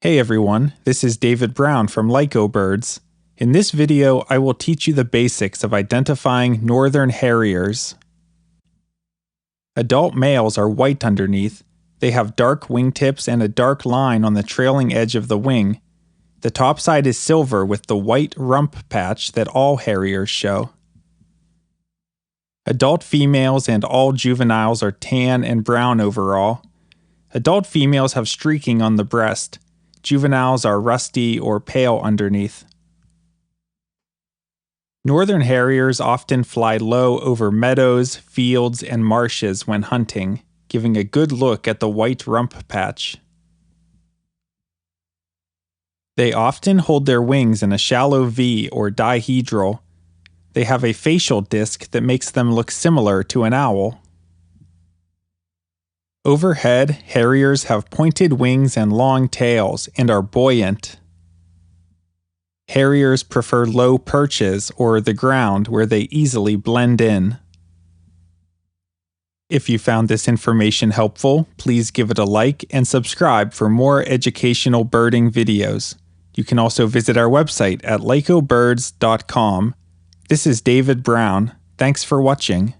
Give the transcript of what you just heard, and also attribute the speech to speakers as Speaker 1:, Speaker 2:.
Speaker 1: Hey everyone, this is David Brown from Lyco Birds. In this video, I will teach you the basics of identifying Northern Harriers. Adult males are white underneath. They have dark wingtips and a dark line on the trailing edge of the wing. The top side is silver with the white rump patch that all Harriers show. Adult females and all juveniles are tan and brown overall. Adult females have streaking on the breast. Juveniles are rusty or pale underneath. Northern Harriers often fly low over meadows, fields, and marshes when hunting, giving a good look at the white rump patch. They often hold their wings in a shallow V or dihedral. They have a facial disc that makes them look similar to an owl. Overhead, Harriers have pointed wings and long tails and are buoyant. Harriers prefer low perches or the ground where they easily blend in. If you found this information helpful, please give it a like and subscribe for more educational birding videos. You can also visit our website at lycobirds.com. This is David Brown. Thanks for watching.